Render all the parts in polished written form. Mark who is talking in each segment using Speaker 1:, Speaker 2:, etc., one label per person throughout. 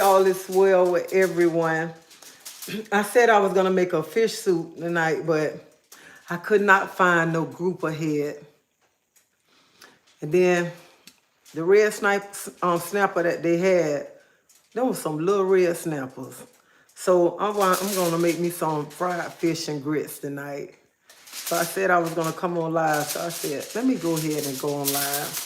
Speaker 1: All is well with everyone. I said I was gonna make a fish soup tonight, but I could not find no grouper head. And then the red snapper that they had, there was some little red snappers. So I'm gonna make me some fried fish and grits tonight. So I said I was gonna come on live. So I said, let me go ahead and go on live.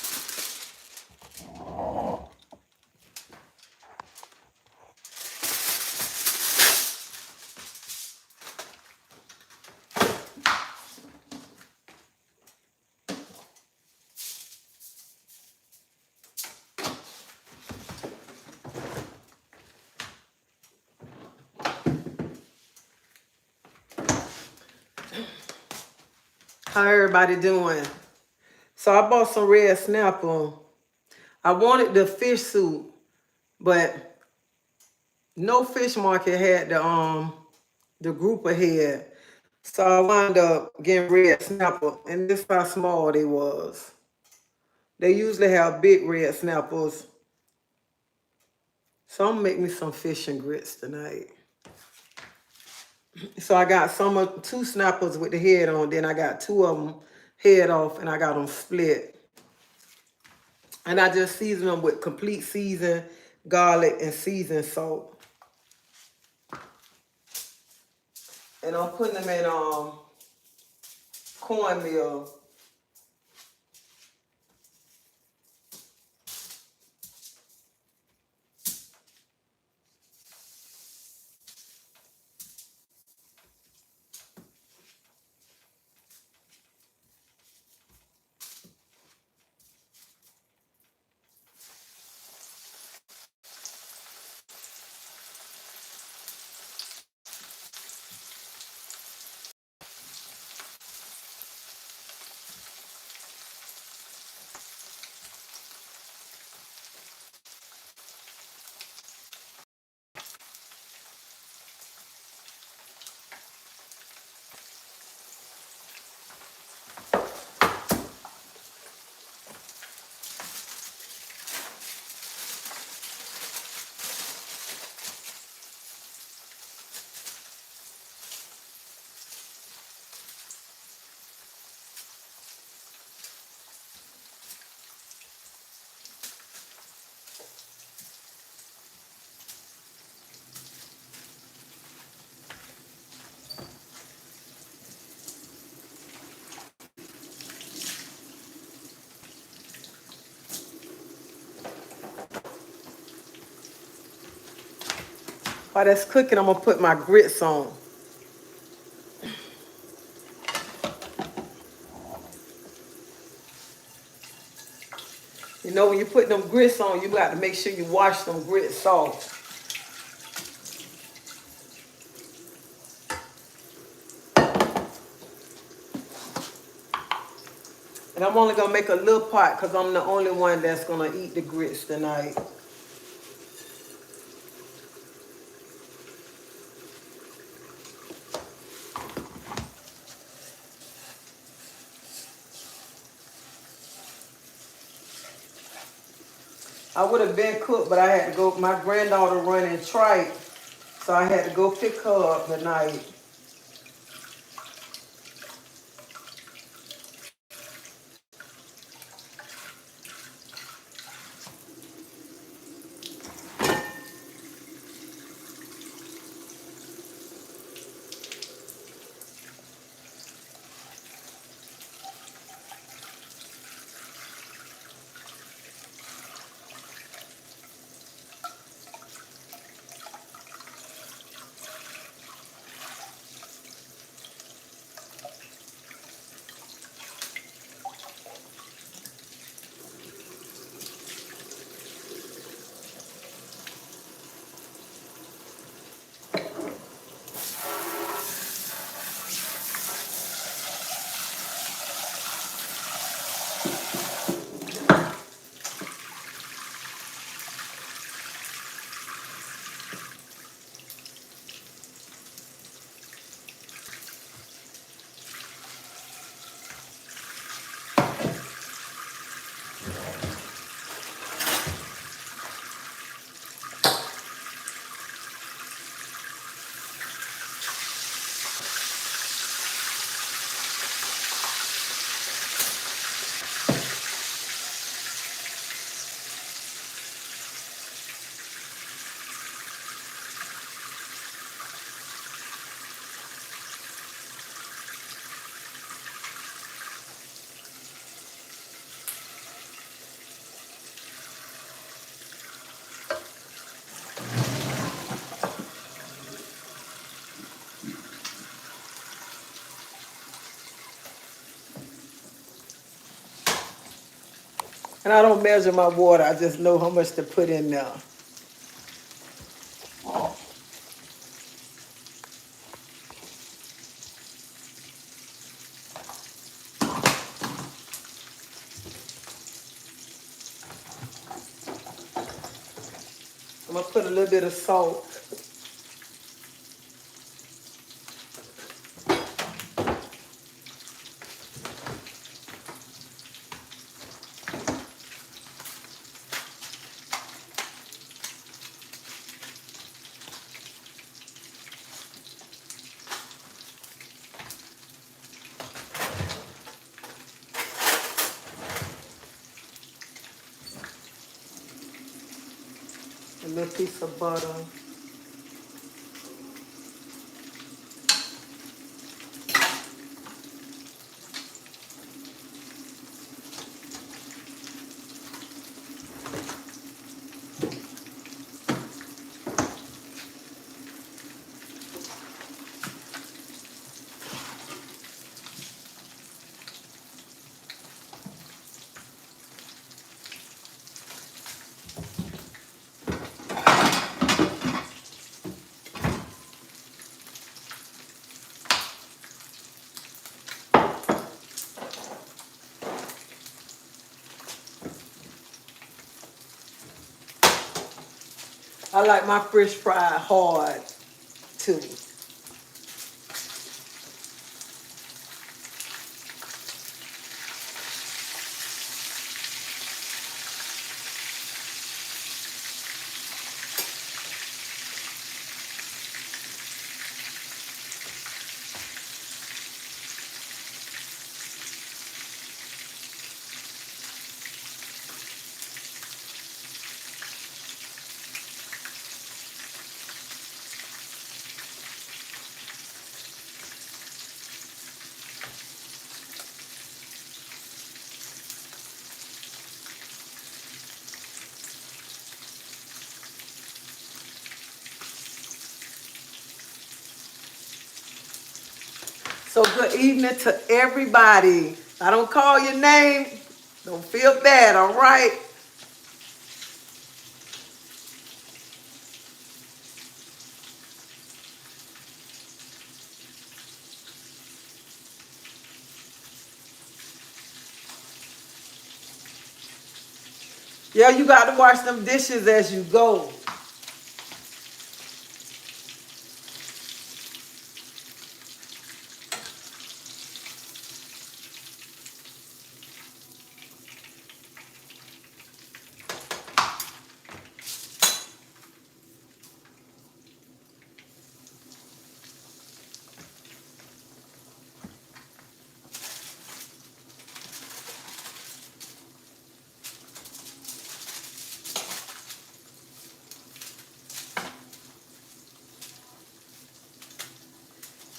Speaker 1: How everybody doing? So I bought some red snapper. I wanted the fish soup, but no fish market had the grouper head. So I wound up getting red snapper, and this how small they was. They usually have big red snappers. So I'm gonna make me some fish and grits tonight. So I got two snappers with the head on, then I got two of them head off, and I got them split. And I just season them with complete season, garlic, and seasoned salt. And I'm putting them in cornmeal. While that's cooking, I'm gonna put my grits on. You know, when you put them grits on, you got to make sure you wash them grits off. And I'm only gonna make a little pot because I'm the only one that's gonna eat the grits tonight. I would have been cooked, but I had to go, my granddaughter running trike, so I had to go pick her up tonight. And I don't measure my water. I just know how much to put in there. I'm going to put a little bit of salt. A little piece of butter. I like my fish fried hard too. So good evening to everybody. I don't call your name. Don't feel bad, all right? Yeah, you got to wash them dishes as you go.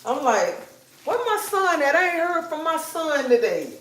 Speaker 1: I'm like, where my son at? I ain't heard from my son today.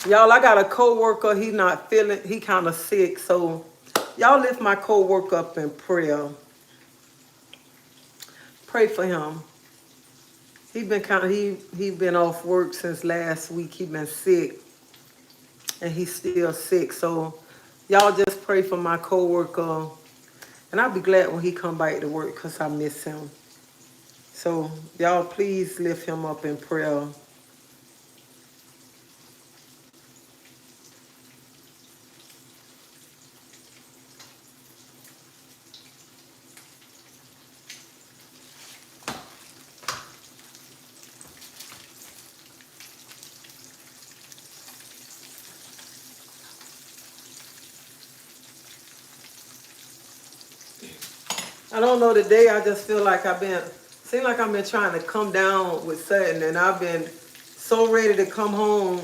Speaker 1: Y'all, I got a coworker. He not feeling. He kind of sick. So, y'all lift my coworker up in prayer. Pray for him. He been off work since last week. He been sick, and he's still sick. So, y'all just pray for my coworker, and I'll be glad when he come back to work because I miss him. So, y'all please lift him up in prayer. I don't know, today I just feel like seem like I've been trying to come down with something, and I've been so ready to come home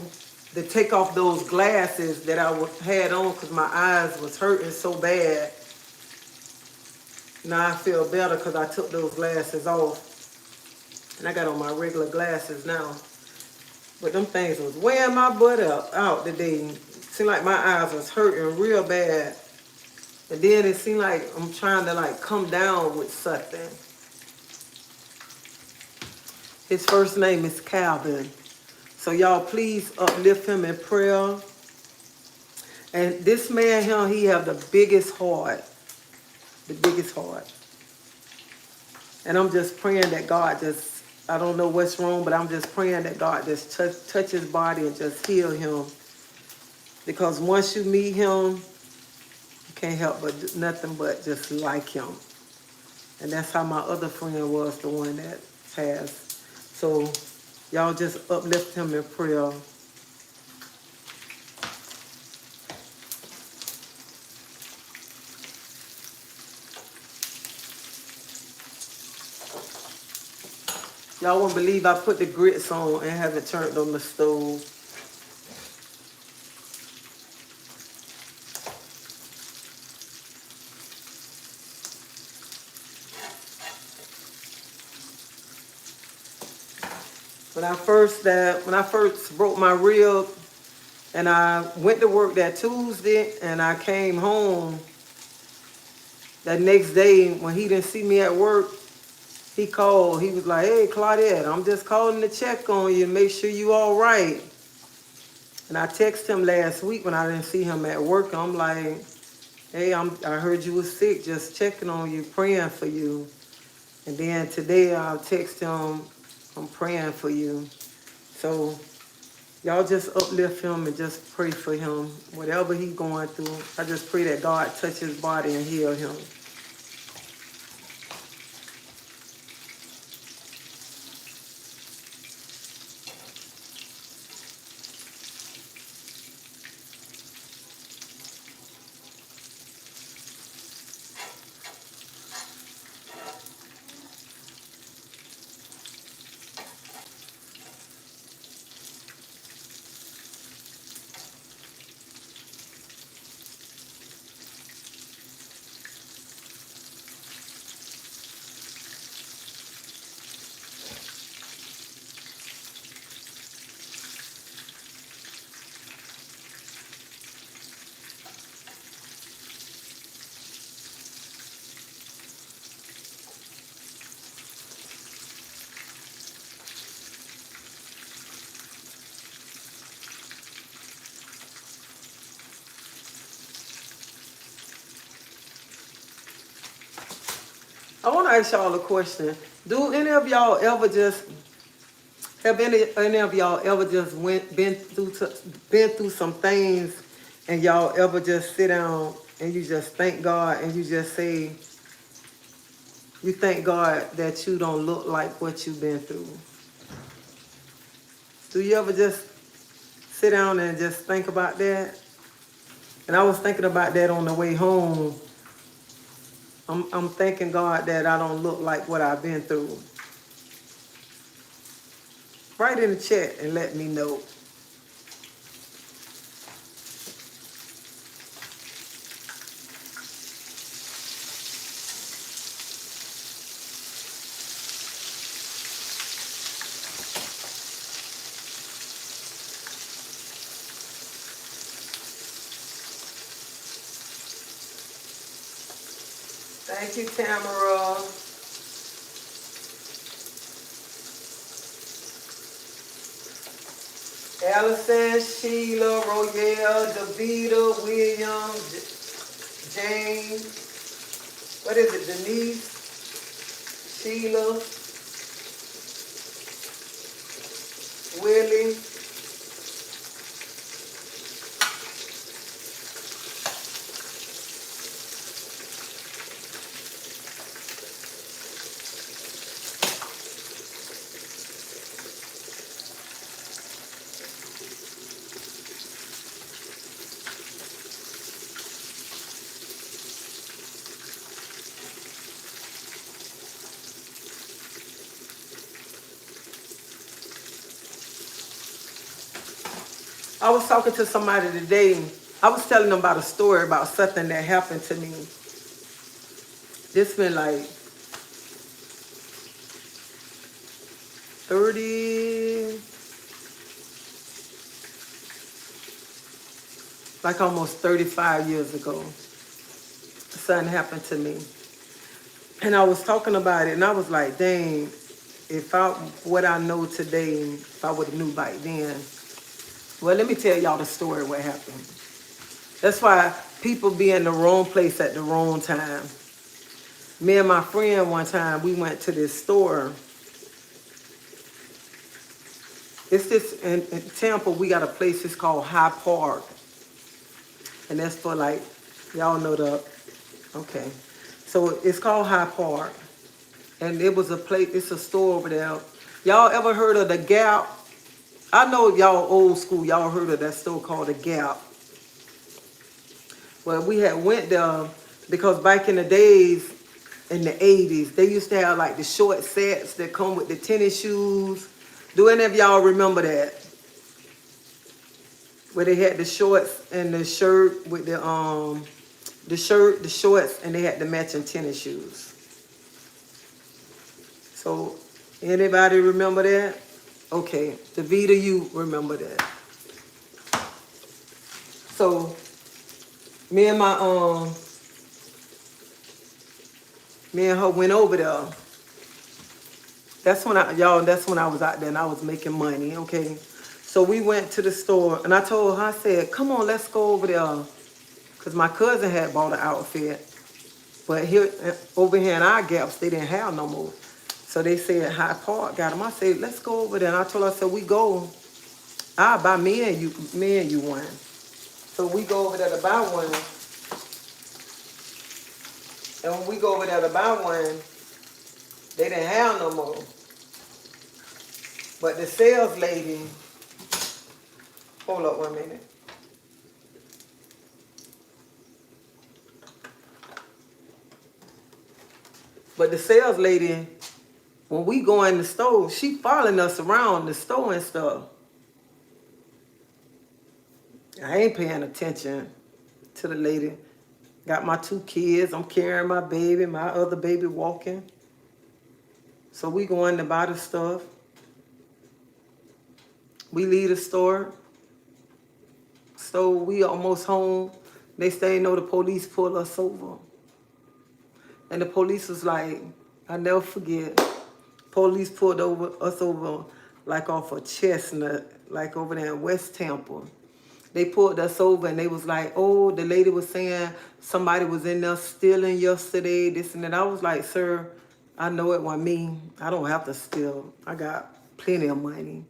Speaker 1: to take off those glasses that I had on because my eyes was hurting so bad. Now I feel better because I took those glasses off, and I got on my regular glasses now. But them things was wearing my butt out today. Seemed like my eyes was hurting real bad. And then it seemed like I'm trying to like come down with something. His first name is Calvin. So y'all please uplift him in prayer. And this man here, he have the biggest heart. The biggest heart. And I'm just praying that God just, I don't know what's wrong, but I'm just praying that God just touch his body and just heal him. Because once you meet him, you can't help but nothing but just like him. And that's how my other friend was, the one that passed. So y'all just uplift him in prayer. Y'all won't believe I put the grits on and haven't turned on the stove. When I first broke my rib and I went to work that Tuesday and I came home that next day when he didn't see me at work, he called. He was like, "Hey, Claudette, I'm just calling to check on you and make sure you all right." And I texted him last week when I didn't see him at work. I'm like, "Hey, I heard you was sick, just checking on you, praying for you." And then today I'll text him, "I'm praying for you." So y'all just uplift him and just pray for him. Whatever he's going through, I just pray that God touch his body and heal him. I want to ask y'all a question. Do any of y'all ever just have any of y'all ever just been through some things, and y'all ever just sit down and you just thank God and you just say you thank God that you don't look like what you've been through? Do you ever just sit down and just think about that? And I was thinking about that on the way home. I'm thanking God that I don't look like what I've been through. Write in the chat and let me know. Thank you, Tamara. Allison, Sheila, Royale, Davida, William, Jane. What is it? Denise, Sheila, Willie. I was talking to somebody today. I was telling them about a story about something that happened to me. This been like 30, like almost 35 years ago. Something happened to me. And I was talking about it, and I was like, dang, what I know today, if I would have knew back then. Well, let me tell y'all the story what happened. That's why people be in the wrong place at the wrong time. Me and my friend one time, we went to this store. It's this, in Tampa, we got a place, it's called High Park. And that's for like, y'all know okay. So it's called High Park. And it was a place, it's a store over there. Y'all ever heard of the Gap? I know y'all old school, y'all heard of that store called the Gap. Well, we had went there because back in the days, in the 80s, they used to have like the short sets that come with the tennis shoes. Do any of y'all remember that? Where they had the shorts and the shirt with the shirt, the shorts, and they had the matching tennis shoes. So, anybody remember that? Okay, Davita, you remember that. So, me and her went over there. That's when I was out there and I was making money, okay? So we went to the store and I told her, I said, come on, let's go over there. Because my cousin had bought an outfit. But over here in our Gaps, they didn't have no more. So they said High Park got them. I said, let's go over there. And I told her, I said, we go. I'll buy me and you one. So we go over there to buy one. And when we go over there to buy one, they didn't have no more. But the sales lady, hold up 1 minute. But the sales lady, when we go in the store, she following us around the store and stuff. I ain't paying attention to the lady. Got my 2 kids. I'm carrying my baby, my other baby walking. So we go in to buy the stuff. We leave the store. So we almost home. Next thing you know, the police pulled us over. And the police was like, I never forget. Police pulled us over like off of Chestnut, like over there in West Tampa. They pulled us over and they was like, oh, the lady was saying somebody was in there stealing yesterday, this and that. I was like, sir, I know it wasn't me. I don't have to steal. I got plenty of money.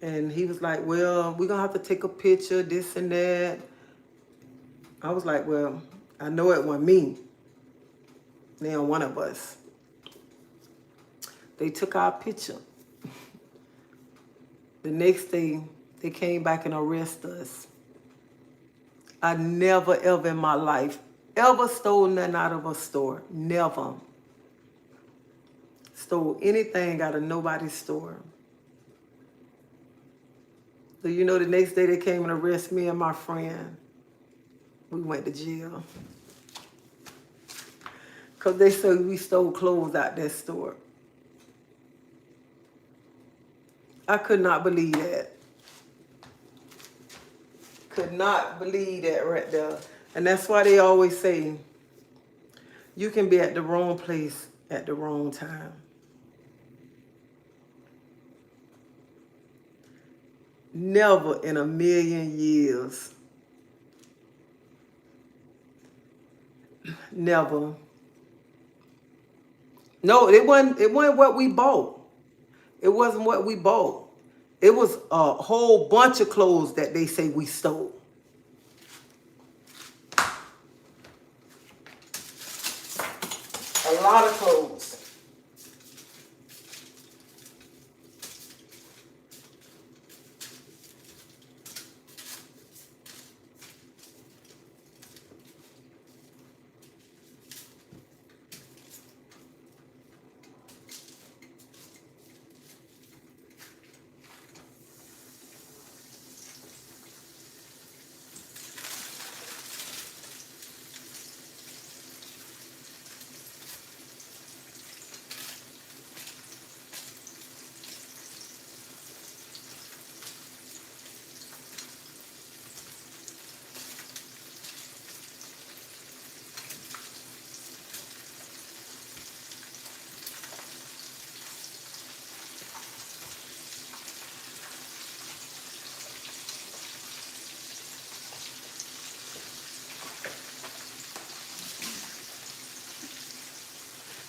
Speaker 1: And he was like, well, we're going to have to take a picture, this and that. I was like, well, I know it wasn't me. Now one of us. They took our picture. The next day, they came back and arrested us. I never, ever in my life, ever stole nothing out of a store. Never. Stole anything out of nobody's store. So you know the next day they came and arrested me and my friend. We went to jail. Because they said we stole clothes out that store. I could not believe that. Could not believe that right there. And that's why they always say, you can be at the wrong place at the wrong time. Never in a million years. Never. No, it wasn't what we bought. It wasn't what we bought. It was a whole bunch of clothes that they say we stole. A lot of clothes.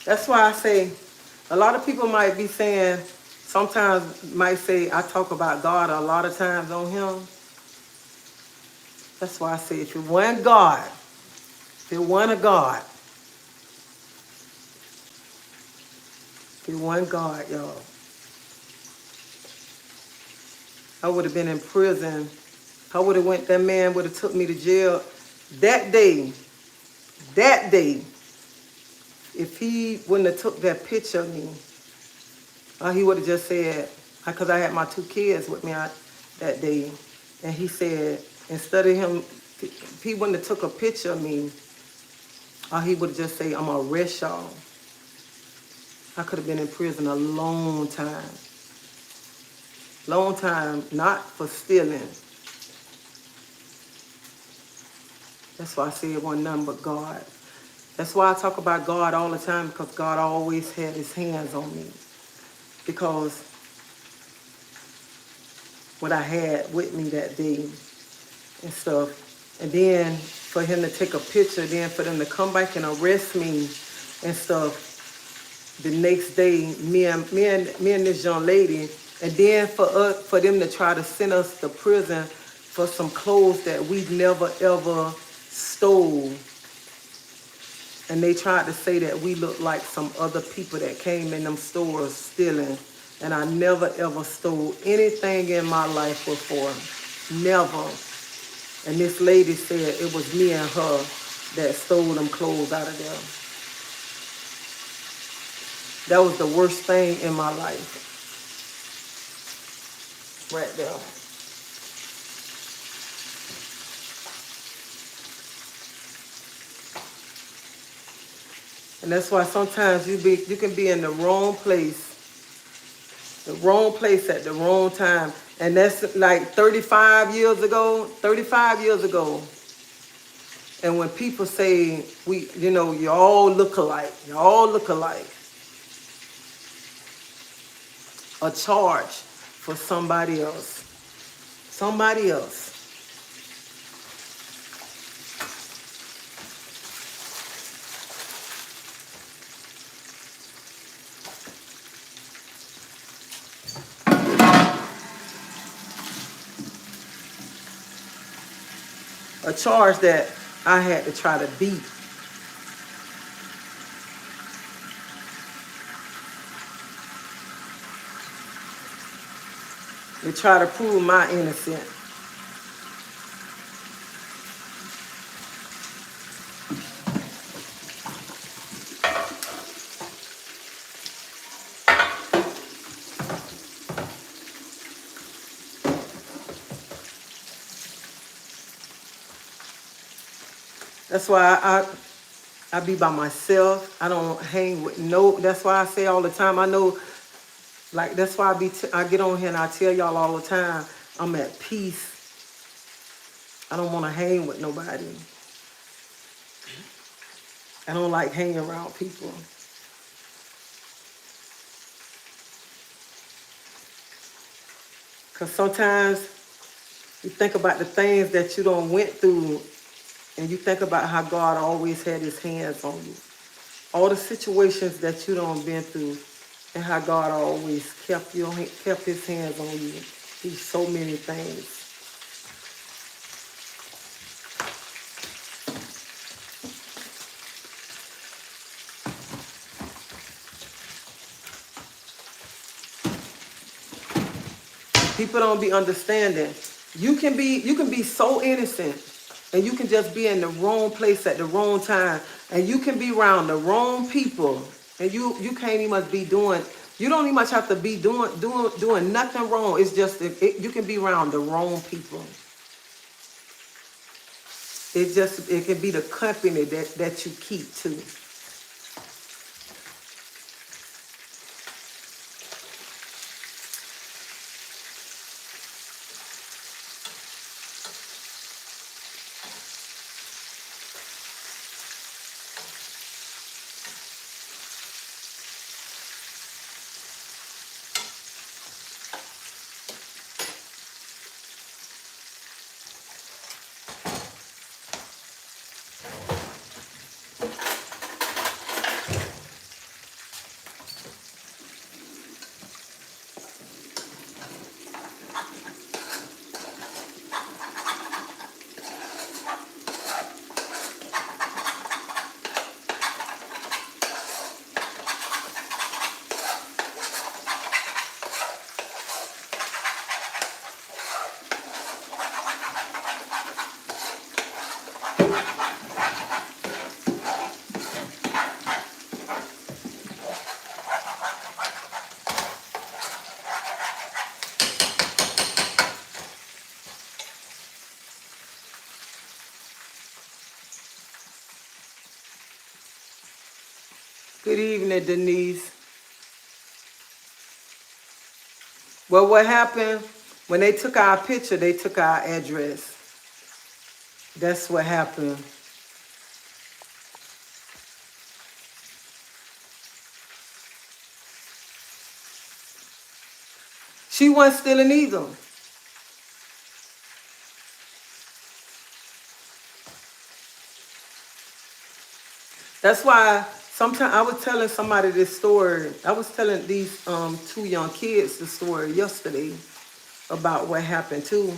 Speaker 1: That's why I say, a lot of people might be saying, sometimes might say, I talk about God a lot of times on him. That's why I say, if you want God, if you want a God, if you want God, y'all, I would have been in prison. I would have went, that man would have took me to jail that day, if he wouldn't have took that picture of me, he would have just said, because I had my 2 kids with me that day, and he said, instead of him, if he wouldn't have took a picture of me, he would just say, I'm gonna arrest y'all. I could have been in prison a long time. Long time, not for stealing. That's why I say it wasn't nothing but God. That's why I talk about God all the time, because God always had his hands on me. Because what I had with me that day and stuff. And then for him to take a picture, then for them to come back and arrest me and stuff the next day, me and this young lady, and then for them to try to send us to prison for some clothes that we never ever stole. And they tried to say that we looked like some other people that came in them stores stealing. And I never ever stole anything in my life before. Never. And this lady said it was me and her that stole them clothes out of there. That was the worst thing in my life. Right there. And that's why sometimes you can be in the wrong place at the wrong time. And that's like 35 years ago. And when people say, you all look alike. A charge for somebody else. A charge that I had to try to beat. To try to prove my innocence. That's why I be by myself. I don't hang with that's why I say all the time, I know, like, that's why I get on here and I tell y'all all the time, I'm at peace. I don't want to hang with nobody. I don't like hanging around people. Because sometimes you think about the things that you done went through, and you think about how God always had his hands on you. All the situations that you done been through, and how God always kept his hands on you through so many things. People don't be understanding. You can be so innocent, and you can just be in the wrong place at the wrong time, and you can be around the wrong people, and you can't even be doing. You don't even much have to be doing nothing wrong. It's just you can be around the wrong people. It can be the company that you keep too. Good evening, Denise. Well, what happened? When they took our picture, they took our address. That's what happened. She wasn't stealing either. That's why sometimes I was telling somebody this story. I was telling these two young kids the story yesterday about what happened too.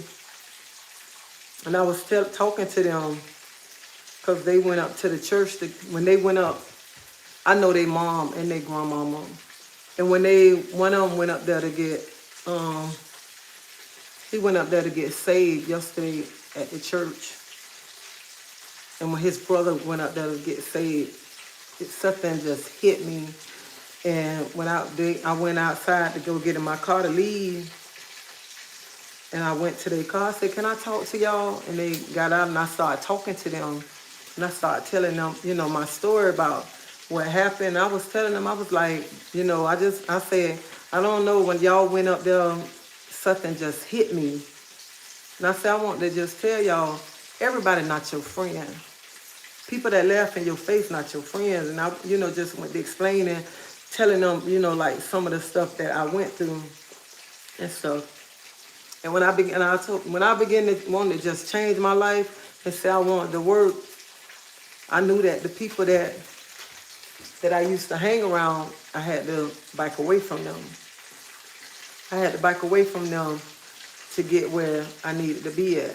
Speaker 1: And I was talking to them because they went up to the church. When they went up, I know their mom and their grandmama. And when one of them went up there to get, he went up there to get saved yesterday at the church. And when his brother went up there to get saved, something just hit me. And when I went outside to go get in my car to leave, and I went to their car. I said, "Can I talk to y'all?" And they got out, and I started talking to them, and I started telling them, my story about what happened. I was telling them, I was like, I said, I don't know, when y'all went up there, something just hit me. And I said, I want to just tell y'all, everybody not your friend. People that laugh in your face not your friends. And I, just went to explaining, telling them, like some of the stuff that I went through and stuff. And when I began to want to just change my life and say I wanted to work, I knew that the people that I used to hang around, I had to back away from them. I had to back away from them to get where I needed to be at.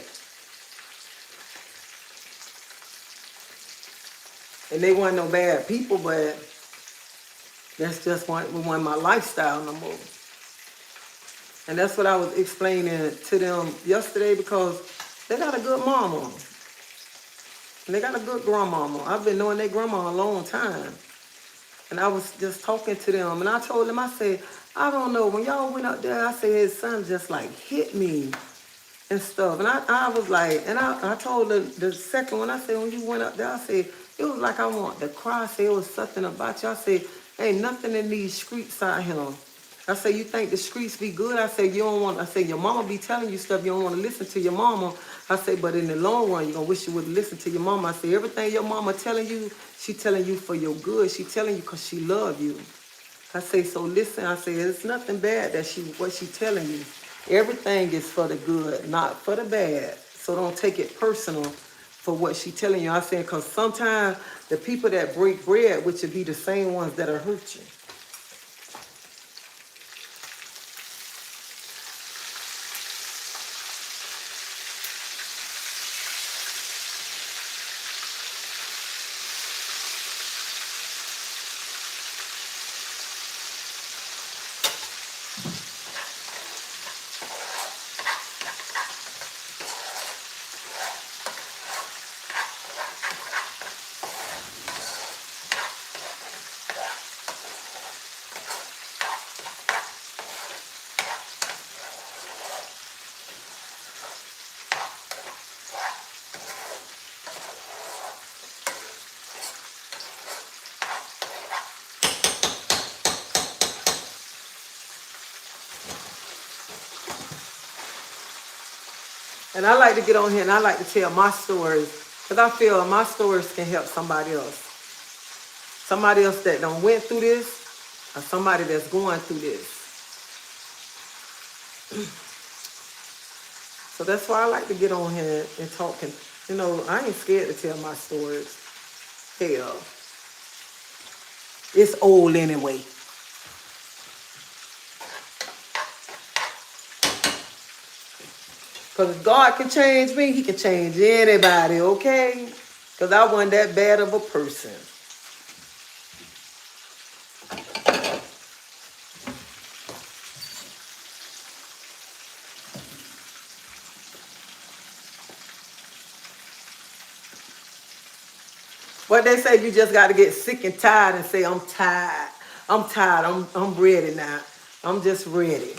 Speaker 1: And they weren't no bad people, but that's just wasn't my lifestyle no more. And that's what I was explaining to them yesterday, because they got a good mama. And they got a good grandmama. I've been knowing their grandma a long time. And I was just talking to them. And I told them, I said, I don't know. When y'all went up there, I said, his son just like hit me and stuff. And I was like, and I told the second one, I said, when you went up there, I said, it was like I want to cry. I said, it was something about you. I said, ain't nothing in these streets out here. I said, you think the streets be good? I said, you don't want, I said, your mama be telling you stuff, you don't want to listen to your mama. I said, but in the long run, you're going to wish you would listen to your mama. I said, everything your mama telling you, she telling you for your good. She telling you because she love you. I say, so listen, I say, it's nothing bad that what she telling you. Everything is for the good, not for the bad. So don't take it personal for what she telling you. I say, because sometimes the people that break bread, which would be the same ones that are hurt you. And I like to get on here and I like to tell my stories, because I feel my stories can help somebody else. Somebody else that done went through this, or somebody that's going through this. So that's why I like to get on here and talk. And, I ain't scared to tell my stories. Hell, it's old anyway. Because if God can change me, he can change anybody, okay? Because I wasn't that bad of a person. What they say, you just got to get sick and tired and say, I'm tired. I'm tired. I'm ready now. I'm just ready.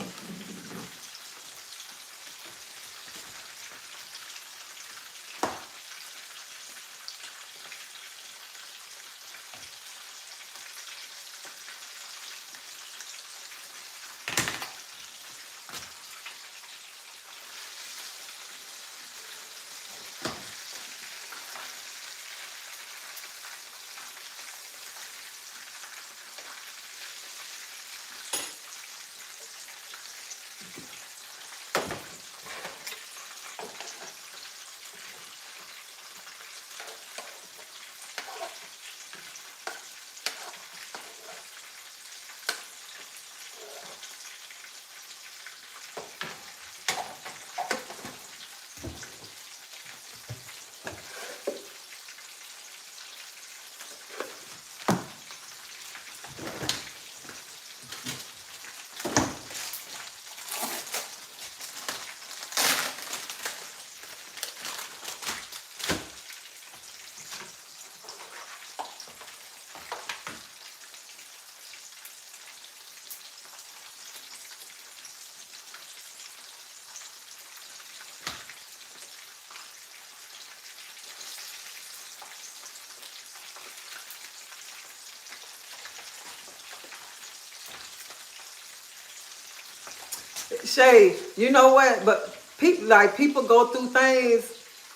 Speaker 1: Shay, you know what? But people go through things,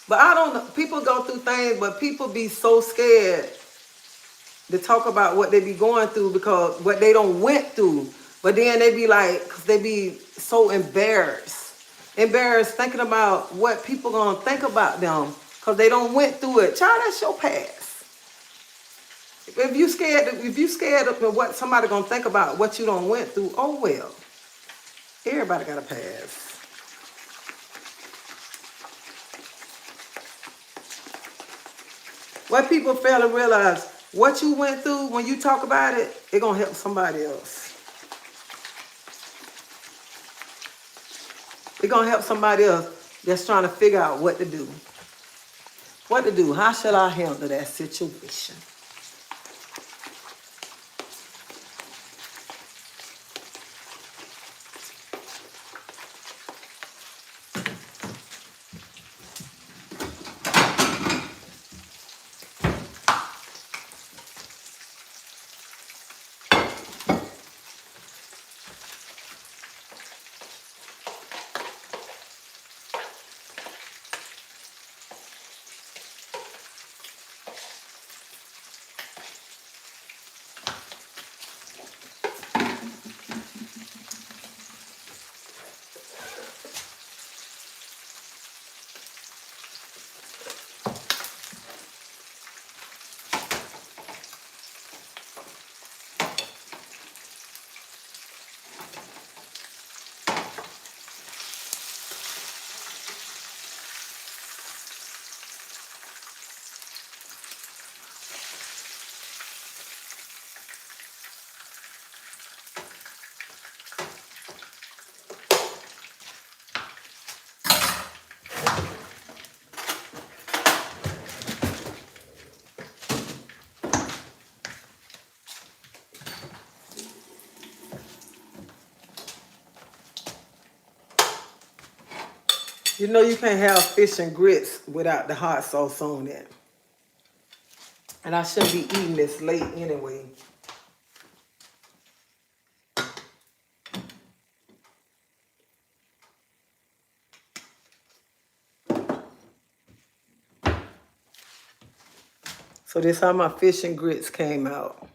Speaker 1: but I don't know. People go through things, but people be so scared to talk about what they be going through because what they don't went through. But then they be like, cause they be so embarrassed thinking about what people gonna think about them, cause they don't went through it. Child, that's your past. If you scared of what somebody gonna think about what you don't went through, oh well. Everybody got a past. What people fail to realize, what you went through, when you talk about it, it gonna help somebody else. It gonna help somebody else that's trying to figure out what to do. What to do? How should I handle that situation? You know you can't have fish and grits without the hot sauce on it. And I shouldn't be eating this late anyway. So this how my fish and grits came out.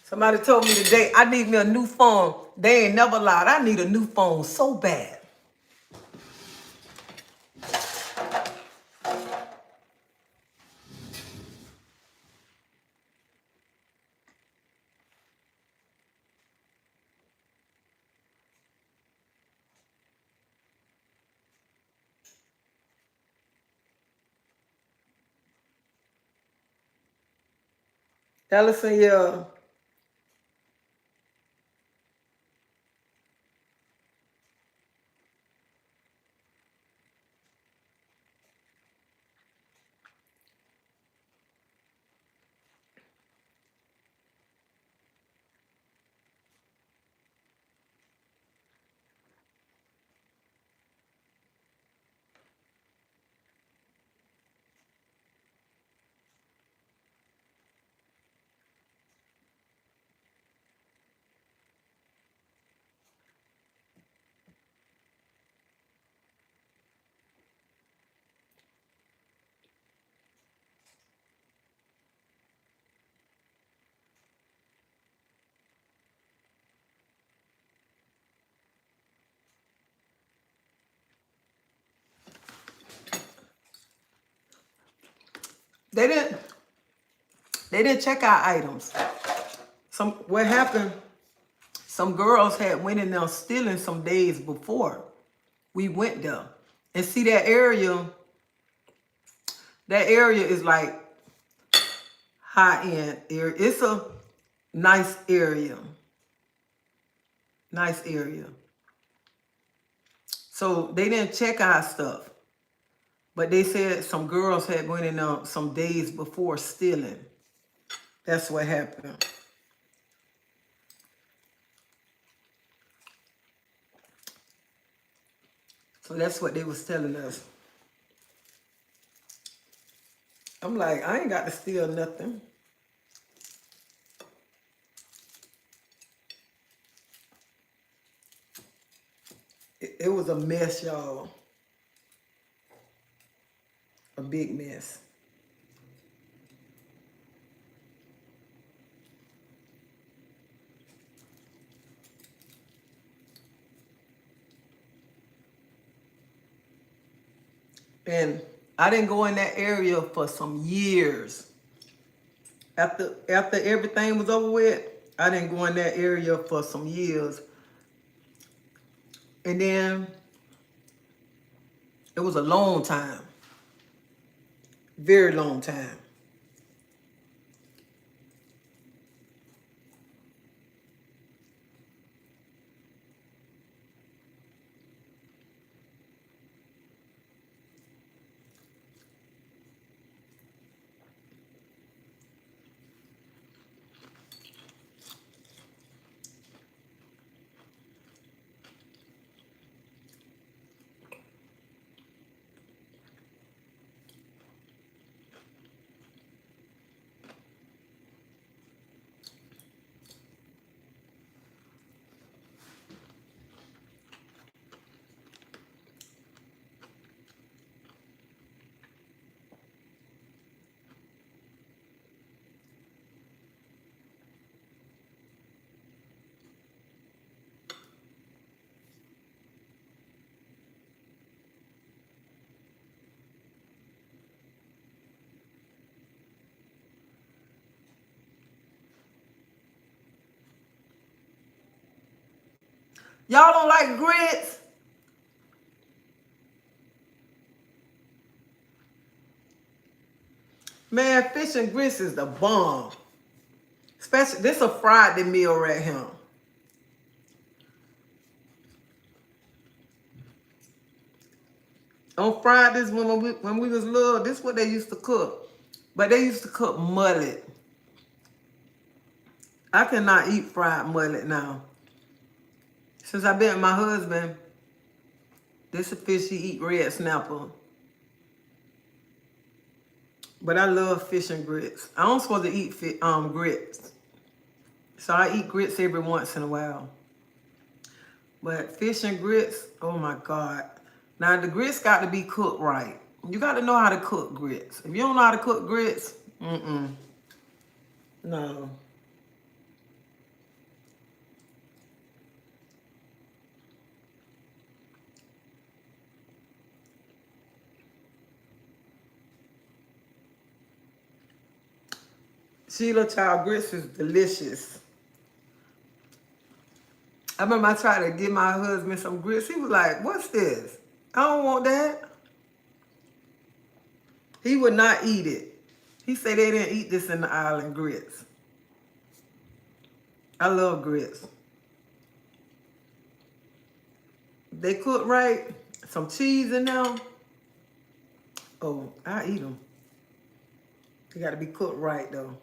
Speaker 1: Somebody told me today, I need me a new phone. They ain't never lied. I need a new phone so bad. Ellison, yeah. They didn't check our items. What happened, some girls had went in there stealing some days before we went there. And see that area is like high end area. It's a nice area. Nice area. So they didn't check our stuff. But they said some girls had went in some days before stealing. That's what happened. So that's what they was telling us. I'm like, I ain't got to steal nothing. It was a mess, y'all. A big mess. And I didn't go in that area for some years. After everything was over with, I didn't go in that area for some years. And then it was a long time. Very long time. Y'all don't like grits? Man, fish and grits is the bomb. Especially, this a Friday meal right here. On Fridays when we was little, this is what they used to cook. But they used to cook mullet. I cannot eat fried mullet now. Since I've been with my husband, this is fish he eat red snapper. But I love fish and grits. I don't supposed to eat grits. So I eat grits every once in a while. But fish and grits, oh my God. Now the grits got to be cooked right. You got to know how to cook grits. If you don't know how to cook grits, no. Sheila Child grits is delicious. I remember I tried to give my husband some grits. He was like, what's this? I don't want that. He would not eat it. He said they didn't eat this in the island, grits. I love grits. They cook right, some cheese in them. Oh, I eat them. They got to be cooked right though.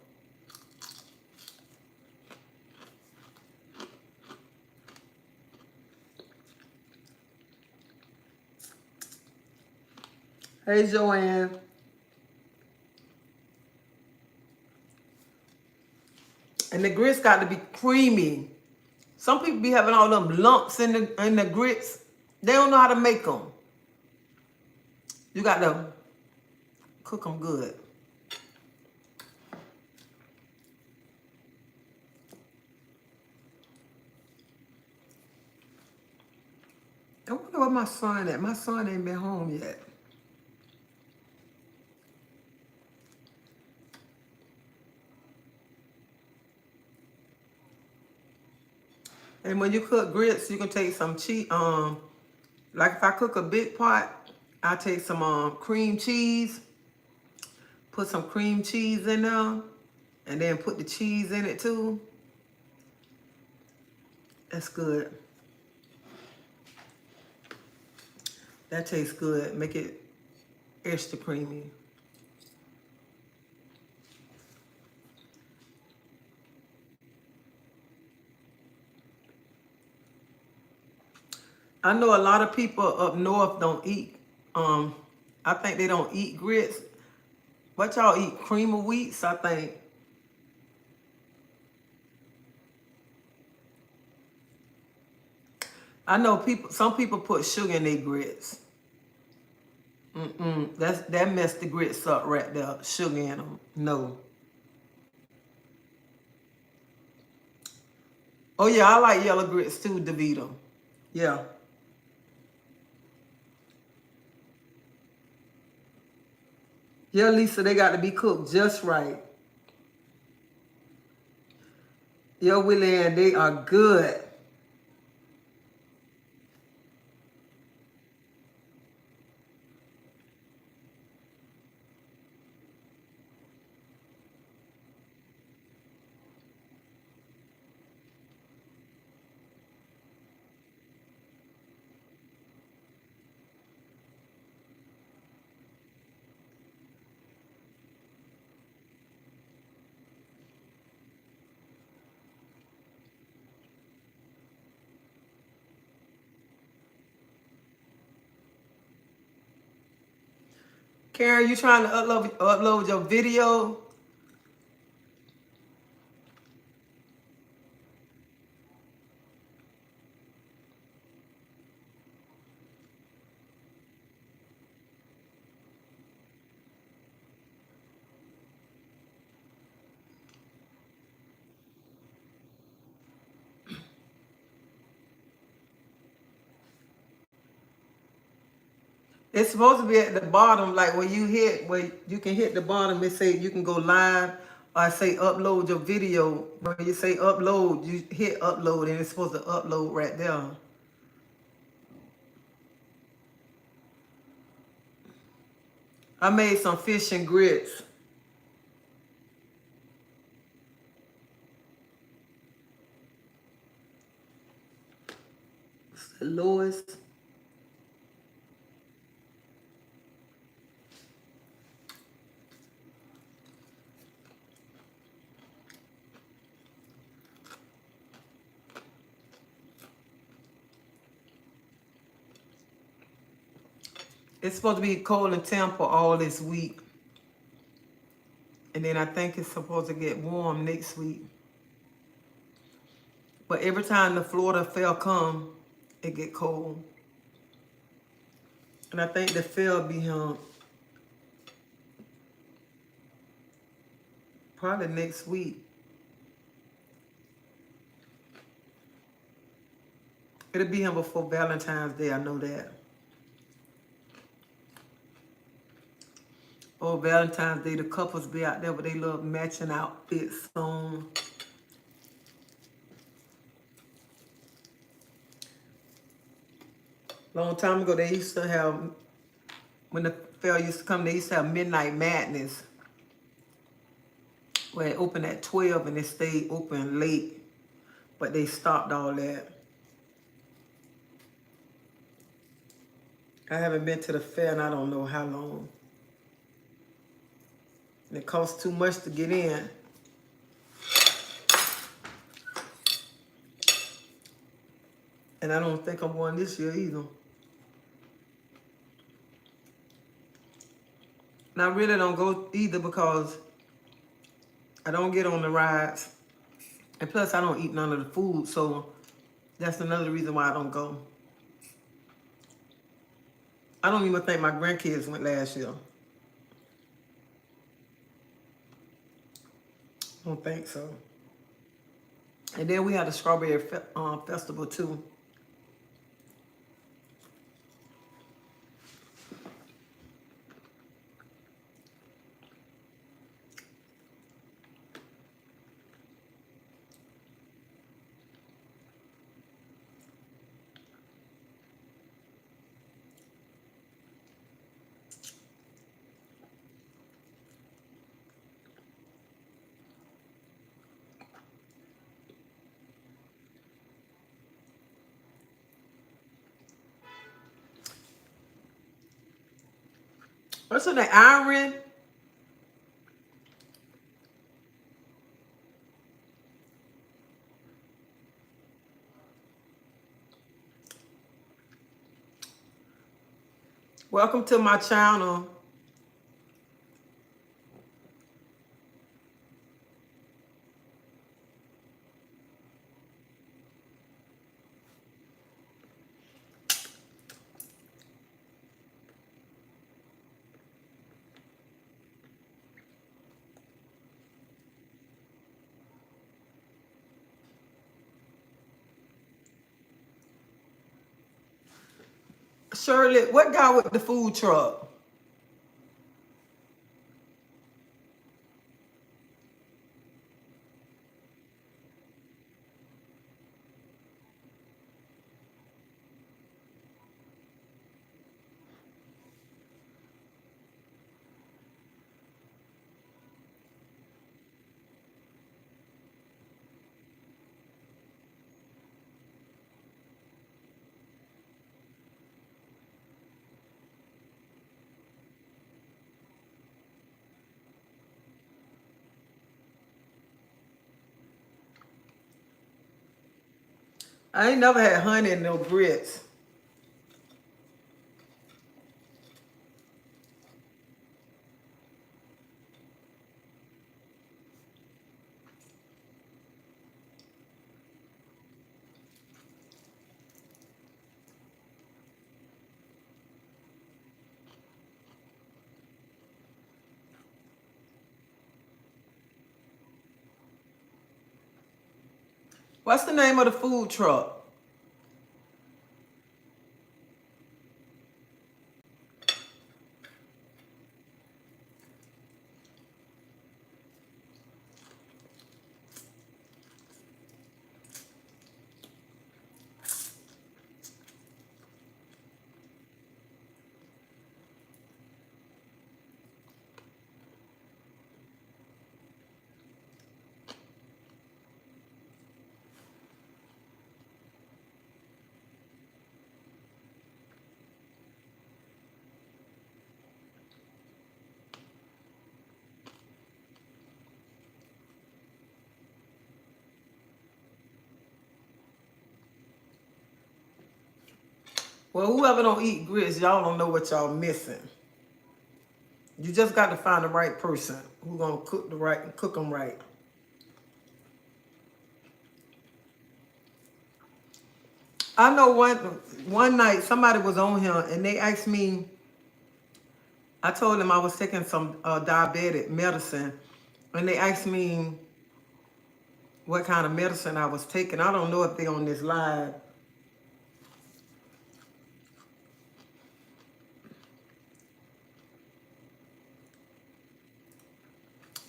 Speaker 1: Hey, Joanne. And the grits got to be creamy. Some people be having all them lumps in the grits. They don't know how to make them. You got to cook them good. I wonder where my son at. My son ain't been home yet. And when you cook grits, you can take some cheese. Like if I cook a big pot, I take some cream cheese, put some cream cheese in there, and then put the cheese in it too. That's good. That tastes good. Make it extra creamy. I know a lot of people up north don't eat, I think they don't eat grits. What y'all eat? Cream of wheats, I think. I know some people put sugar in their grits. That messed the grits up right there. Sugar in them. No. Oh yeah, I like yellow grits too, DeVito. Yeah. Yeah, Lisa, they got to be cooked just right. Yeah, Willie Ann, they are good. Karen, you trying to upload your video? It's supposed to be at the bottom, like where you can hit the bottom and say you can go live, or say upload your video. When you say upload, you hit upload and it's supposed to upload right there. I made some fish and grits. Lois. It's supposed to be cold in Tampa all this week. And then I think it's supposed to get warm next week. But every time the Florida fair come, it get cold. And I think the fair be probably next week. It'll be here before Valentine's Day, I know that. Oh, Valentine's Day, the couples be out there with they love matching outfits on. Long time ago, they used to have, when the fair used to come, they used to have Midnight Madness, where it opened at 12 and it stayed open late, but they stopped all that. I haven't been to the fair and I don't know how long. And it costs too much to get in. And I don't think I'm going this year either. And I really don't go either because I don't get on the rides. And plus, I don't eat none of the food. So that's another reason why I don't go. I don't even think my grandkids went last year. I don't think so. And then we had a strawberry festival too. What's her name? Iron. Welcome to my channel. Shirley, what guy with the food truck? I ain't never had honey in no grits. What's the name of the food truck? Well, whoever don't eat grits, y'all don't know what y'all missing. You just got to find the right person who gonna cook them right. I know one night somebody was on here and they asked me. I told them I was taking some diabetic medicine, and they asked me what kind of medicine I was taking. I don't know if they on this live.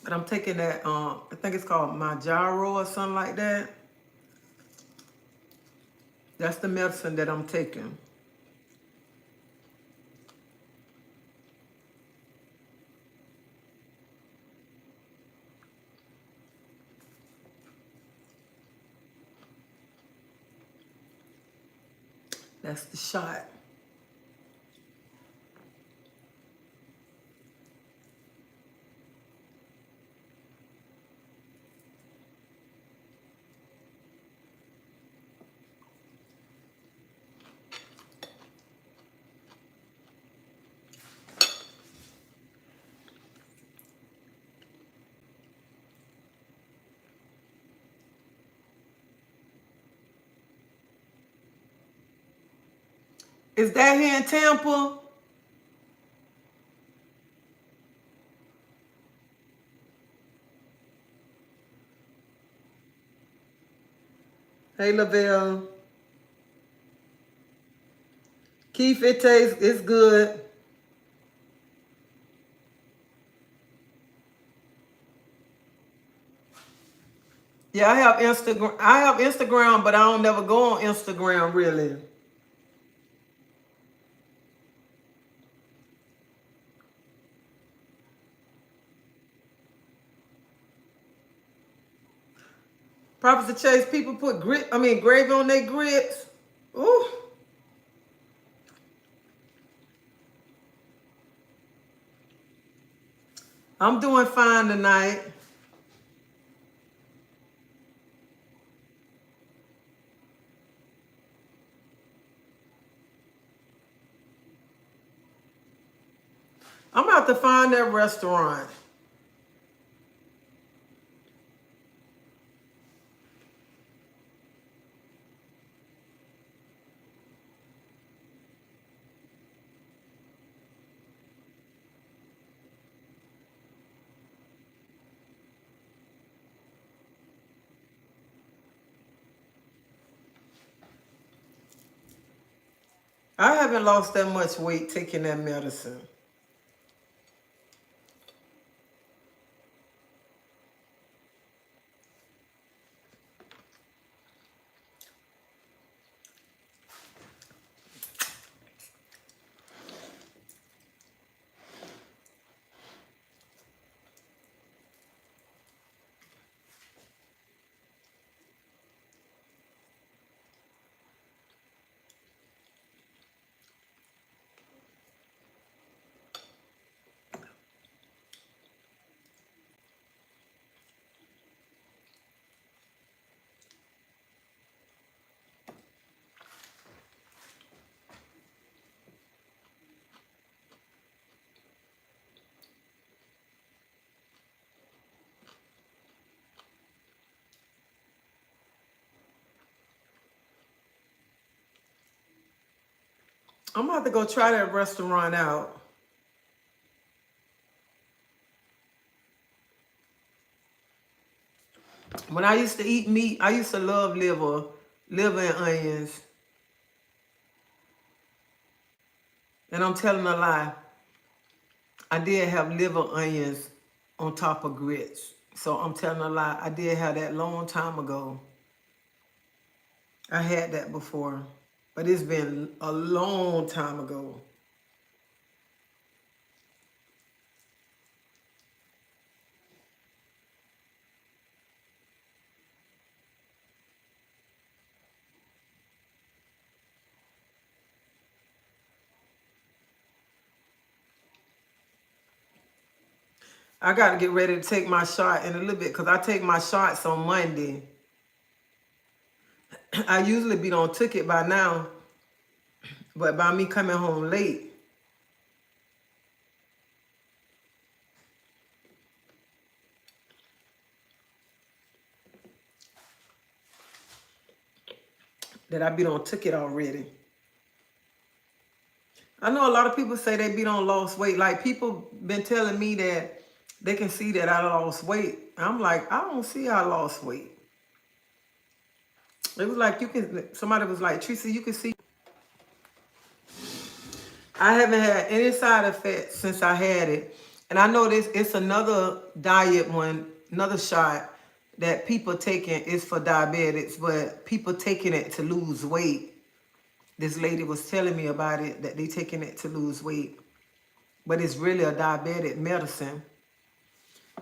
Speaker 1: But I'm taking that, I think it's called Manjaro or something like that. That's the medicine that I'm taking. That's the shot. Is that here in Tampa? Hey, Lavelle. Keith, it's good. Yeah, I have Instagram. I have Instagram, but I don't never go on Instagram really. Prophets of Chase, people put gravy on their grits. Ooh. I'm doing fine tonight. I'm about to find that restaurant. I haven't lost that much weight taking that medicine. I'm about to go try that restaurant out. When I used to eat meat, I used to love liver and onions. And I'm telling a lie. I did have liver onions on top of grits. So I'm telling a lie. I did have that long time ago. I had that before. But it's been a long time ago. I got to get ready to take my shot in a little bit because I take my shots on Monday. I usually be done took it by now, but by me coming home late, that I be done took it already. I know a lot of people say they be done lost weight. Like people been telling me that they can see that I lost weight. I'm like, I don't see I lost weight. It was like you can. Somebody was like, Teresa, you can see. I haven't had any side effects since I had it. And I know this it's another diet one, another shot that people taking is for diabetics, but people taking it to lose weight. This lady was telling me about it, that they taking it to lose weight. But it's really a diabetic medicine.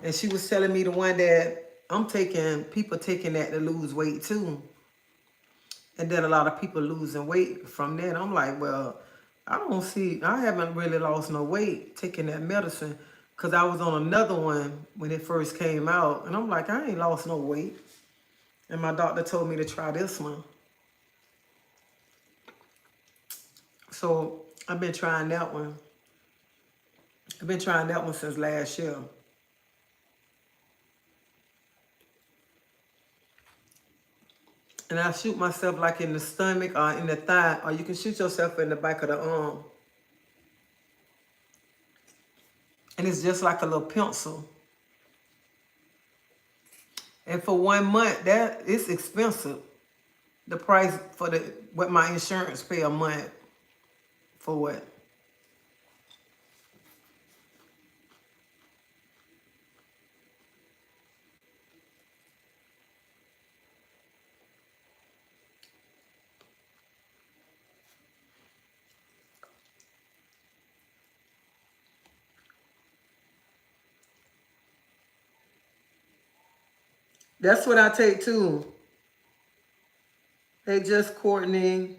Speaker 1: And she was telling me the one that I'm taking, people taking that to lose weight too. And then a lot of people losing weight from that. I'm like, well, I haven't really lost no weight taking that medicine because I was on another one when it first came out. And I'm like, I ain't lost no weight. And my doctor told me to try this one. So I've been trying that one. I've been trying that one since last year. And I shoot myself like in the stomach or in the thigh, or you can shoot yourself in the back of the arm. And it's just like a little pencil. And for 1 month, that it's expensive. The price for what my insurance pay a month for what? That's what I take too. They just Courtney.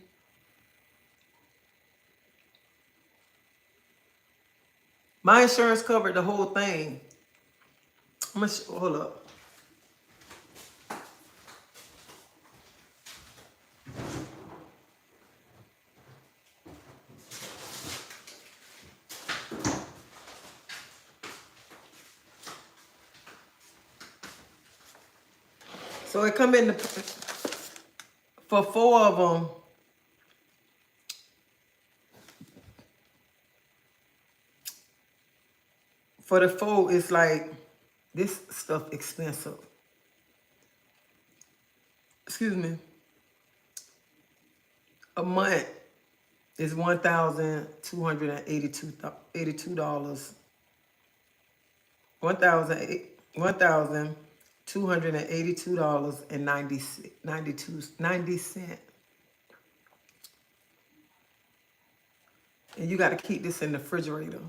Speaker 1: My insurance covered the whole thing. hold up. So it come in for 4 of them. For the 4, it's like this stuff expensive. Excuse me. A month is $1,282. $1,282.90. And you got to keep this in the refrigerator.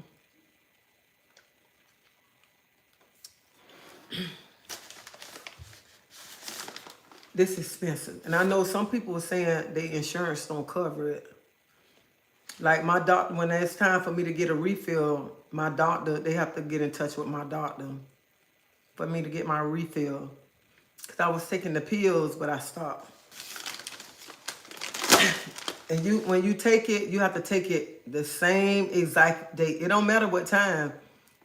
Speaker 1: This is expensive. And I know some people are saying their insurance don't cover it. Like my doctor, when it's time for me to get a refill, my doctor, they have to get in touch with my doctor for me to get my refill. Because I was taking the pills, but I stopped. And when you take it, you have to take it the same exact date. It don't matter what time,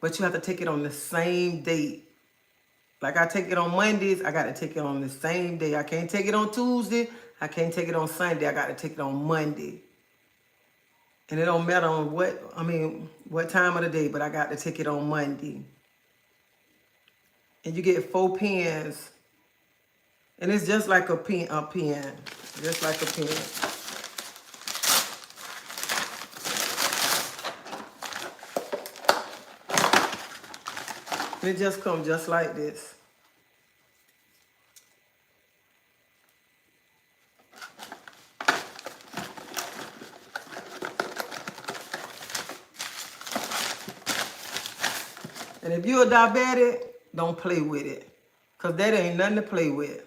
Speaker 1: but you have to take it on the same date. Like I take it on Mondays, I got to take it on the same day. I can't take it on Tuesday. I can't take it on Sunday. I got to take it on Monday. And it don't matter on what time of the day, but I got to take it on Monday. And you get 4 pens. And it's just like a pen. Just like a pen. And it just comes just like this. And if you're a diabetic, don't play with it. Because that ain't nothing to play with.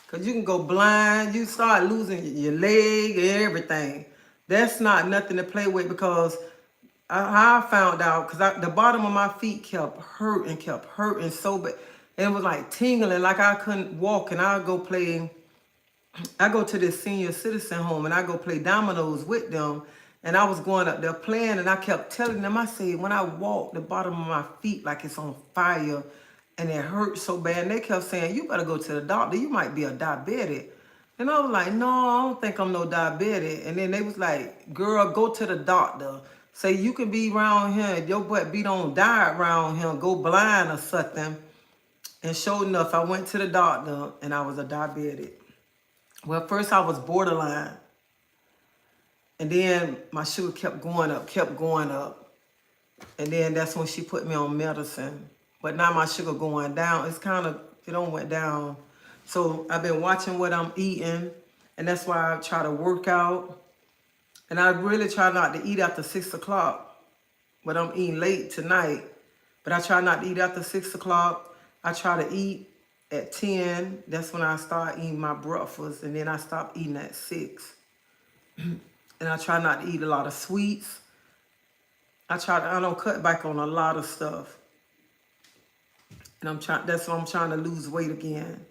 Speaker 1: Because you can go blind. You start losing your leg and everything. That's not nothing to play with because how I found out, because the bottom of my feet kept hurting so bad. And it was like tingling, like I couldn't walk. And I go to this senior citizen home and I go play dominoes with them. And I was going up there playing and I kept telling them, I said, when I walk, the bottom of my feet like it's on fire and it hurts so bad. And they kept saying, you better go to the doctor. You might be a diabetic. And I was like, no, I don't think I'm no diabetic. And then they was like, girl, go to the doctor. Say you can be around here and your butt be don't die around here, go blind or something. And sure enough, I went to the doctor and I was a diabetic. Well, first I was borderline. And then my sugar kept going up. And then that's when she put me on medicine. But now my sugar going down. It don't went down. So I've been watching what I'm eating. And that's why I try to work out. And I really try not to eat after 6 o'clock. But I'm eating late tonight. But I try not to eat after 6 o'clock. I try to eat at 10. That's when I start eating my breakfast. And then I stop eating at 6. And I try not to eat a lot of sweets. I don't cut back on a lot of stuff. And that's why I'm trying to lose weight again.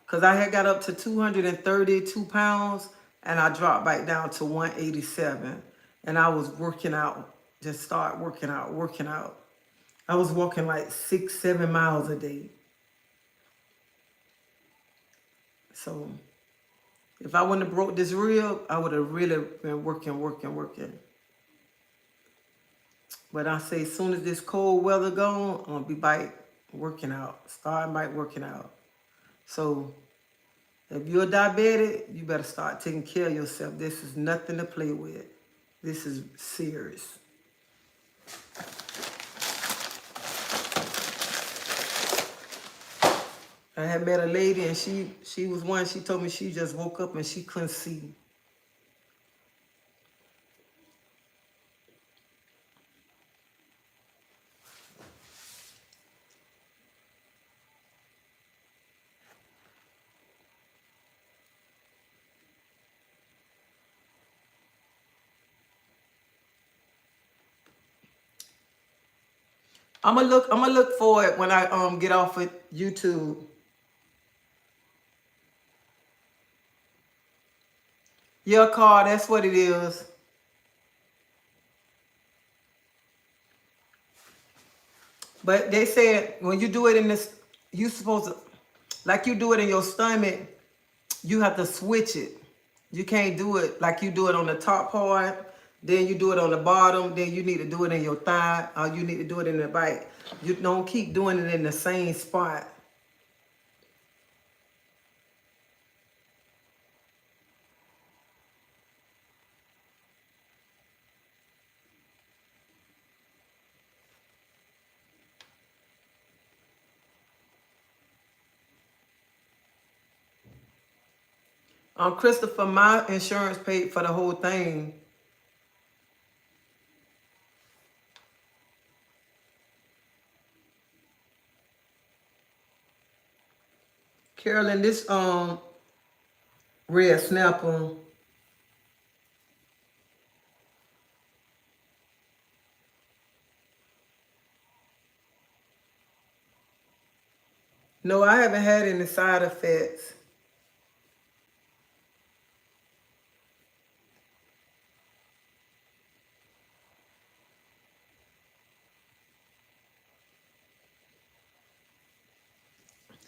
Speaker 1: Because I had got up to 232 pounds and I dropped back down to 187. And I was working out, just start working out. I was walking like 6-7 miles a day. So if I wouldn't have broke this rib, I would have really been working. But I say as soon as this cold weather gone, I'm going to be back working out. Start back working out. So if you're diabetic, you better start taking care of yourself. This is nothing to play with. This is serious. I had met a lady and she was one, she told me she just woke up and she couldn't see. I'm gonna look for it when I get off of YouTube. Your car, that's what it is. But they said when you do it in this, you supposed to, like you do it in your stomach, you have to switch it. You can't do it like you do it on the top part, then you do it on the bottom, then you need to do it in your thigh, or you need to do it in the bite. You don't keep doing it in the same spot. Christopher, my insurance paid for the whole thing. Carolyn, this red snapper, no, I haven't had any side effects.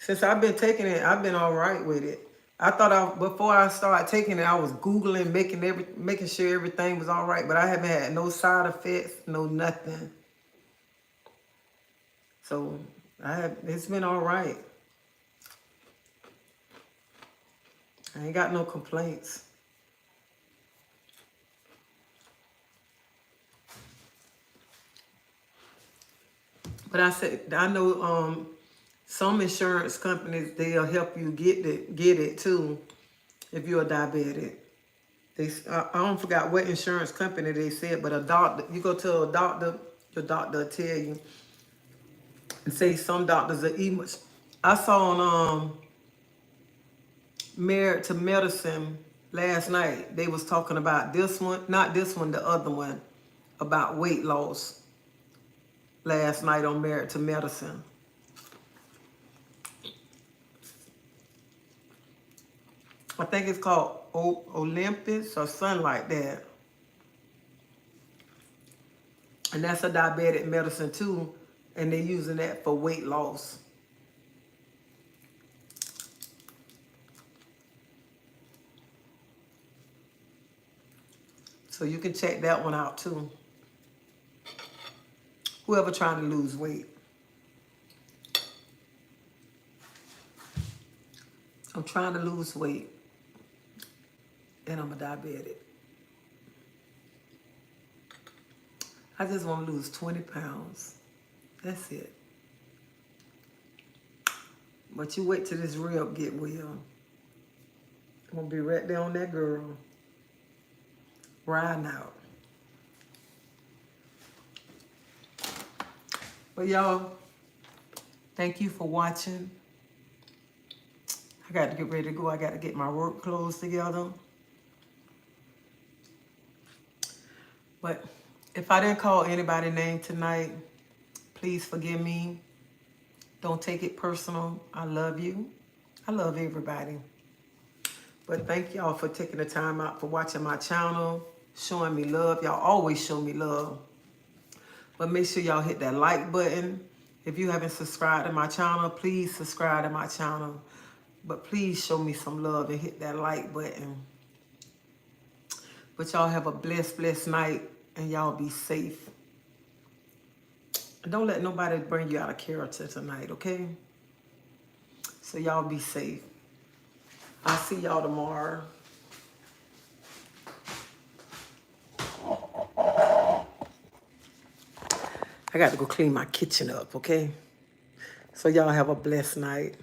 Speaker 1: Since I've been taking it, I've been all right with it. I thought before I started taking it, I was Googling, making sure everything was all right, but I haven't had no side effects, no nothing. So it's been all right. I ain't got no complaints. But I know some insurance companies, they'll help you get it too if you're a diabetic. I don't forgot what insurance company they said, but a doctor, you go to a doctor, your doctor will tell you and say some doctors are even. I saw on Married to Medicine last night, they was talking about this one, not this one, the other one, about weight loss last night on Married to Medicine. I think it's called Olympus or something like that. And that's a diabetic medicine too. And they're using that for weight loss. So you can check that one out too. Whoever trying to lose weight. I'm trying to lose weight. And I'm a diabetic. I just want to lose 20 pounds. That's it. But you wait till this rib get well. I'm going to be right there on that girl. Riding out. But y'all, thank you for watching. I got to get ready to go. I got to get my work clothes together. But if I didn't call anybody's name tonight, please forgive me. Don't take it personal. I love you. I love everybody. But thank y'all for taking the time out for watching my channel, showing me love. Y'all always show me love. But make sure y'all hit that like button. If you haven't subscribed to my channel, please subscribe to my channel. But please show me some love and hit that like button. But y'all have a blessed night, and y'all be safe. Don't let nobody bring you out of character tonight, okay? So y'all be safe. I'll see y'all tomorrow. I got to go clean my kitchen up, okay? So y'all have a blessed night.